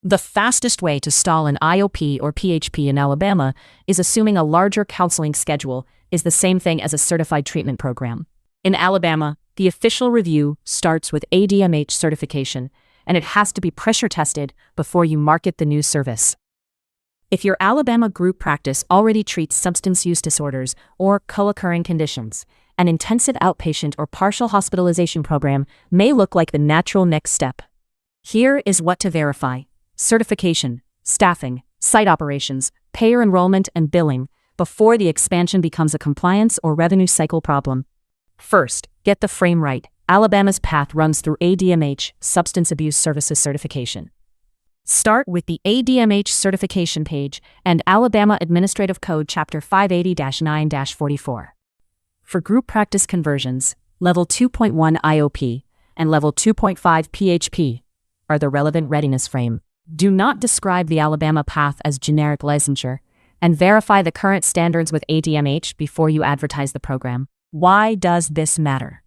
The fastest way to stall an IOP or PHP in Alabama is assuming a larger counseling schedule is the same thing as a certified treatment program. In Alabama, the official review starts with ADMH certification, and it has to be pressure tested before you market the new service. If your Alabama group practice already treats substance use disorders or co-occurring conditions, an intensive outpatient or partial hospitalization program may look like the natural next step. Here is what to verify: certification, staffing, site operations, payer enrollment, and billing before the expansion becomes a compliance or revenue cycle problem. First, get the frame right. Alabama's path runs through ADMH, Substance Abuse Services Certification. Start with the ADMH certification page and Alabama Administrative Code Chapter 580-9-44. For group practice conversions, Level 2.1 IOP and Level 2.5 PHP are the relevant readiness frame. Do not describe the Alabama path as generic licensure, and verify the current standards with ADMH before you advertise the program. Why does this matter?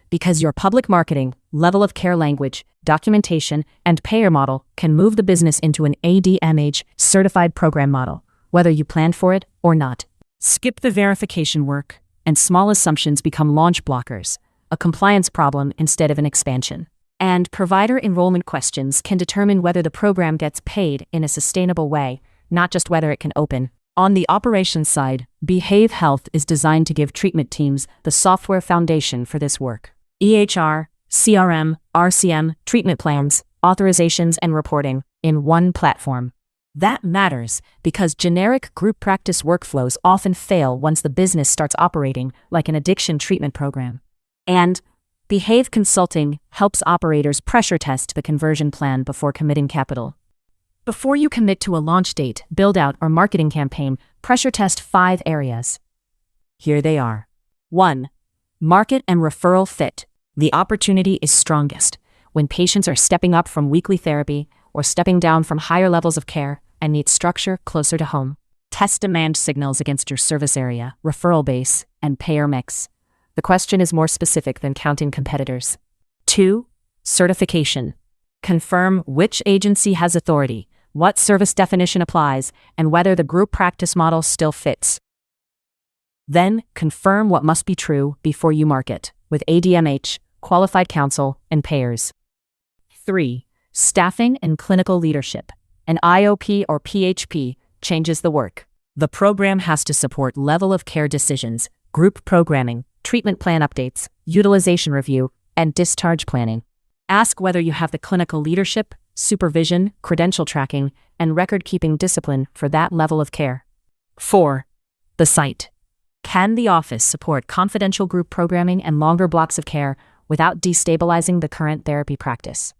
Because your public marketing, level of care language, documentation, and payer model can move the business into an ADMH-certified program model, whether you planned for it or not. Skip the verification work, and small assumptions become launch blockers, a compliance problem instead of an expansion. And provider enrollment questions can determine whether the program gets paid in a sustainable way, not just whether it can open. On the operations side, Behave Health is designed to give treatment teams the software foundation for this work. EHR, CRM, RCM, treatment plans, authorizations, and reporting in one platform. That matters because generic group practice workflows often fail once the business starts operating like an addiction treatment program. And Behave Consulting helps operators pressure test the conversion plan before committing capital. Before you commit to a launch date, build-out, or marketing campaign, pressure test 5 areas. Here they are. 1. Market and referral fit. The opportunity is strongest when patients are stepping up from weekly therapy or stepping down from higher levels of care and need structure closer to home. Test demand signals against your service area, referral base, and payer mix. The question is more specific than counting competitors. 2. Certification. Confirm which agency has authority, what service definition applies, and whether the group practice model still fits. Then, confirm what must be true before you market, with ADMH, qualified counsel, and payers. 3. Staffing and clinical leadership. An IOP or PHP changes the work. The program has to support level of care decisions, group programming, treatment plan updates, utilization review, and discharge planning. Ask whether you have the clinical leadership, supervision, credential tracking, and record-keeping discipline for that level of care. 4. The site. Can the office support confidential group programming and longer blocks of care without destabilizing the current therapy practice?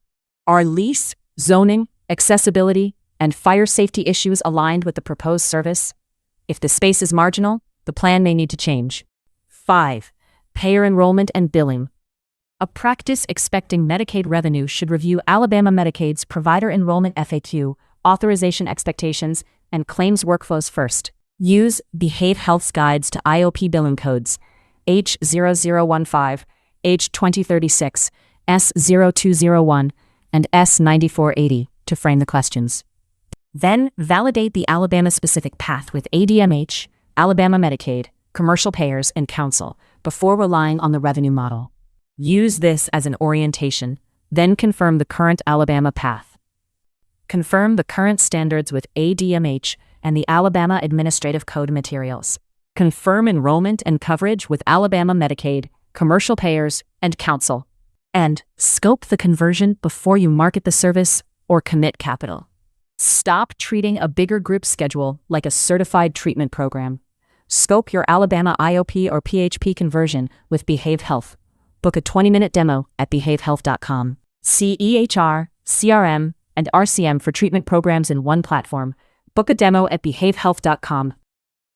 Are lease, zoning, accessibility, and fire safety issues aligned with the proposed service? If the space is marginal, the plan may need to change. 5. Payer enrollment and billing. A practice expecting Medicaid revenue should review Alabama Medicaid's provider enrollment FAQ, authorization expectations, and claims workflows first. Use Behave Health's guides to IOP billing codes H0015, H2036, S0201, and S9480 to frame the questions. Then validate the Alabama-specific path with ADMH, Alabama Medicaid, commercial payers, and counsel before relying on the revenue model. Use this as an orientation, then confirm the current Alabama path. Confirm the current standards with ADMH and the Alabama Administrative Code materials. Confirm enrollment and coverage with Alabama Medicaid, commercial payers, and counsel. And scope the conversion before you market the service or commit capital. Stop treating a bigger group schedule like a certified treatment program. Scope your Alabama IOP or PHP conversion with Behave Health. Book a 20-minute demo at behavehealth.com. See EHR, CRM, and RCM for treatment programs in one platform. Book a demo at behavehealth.com.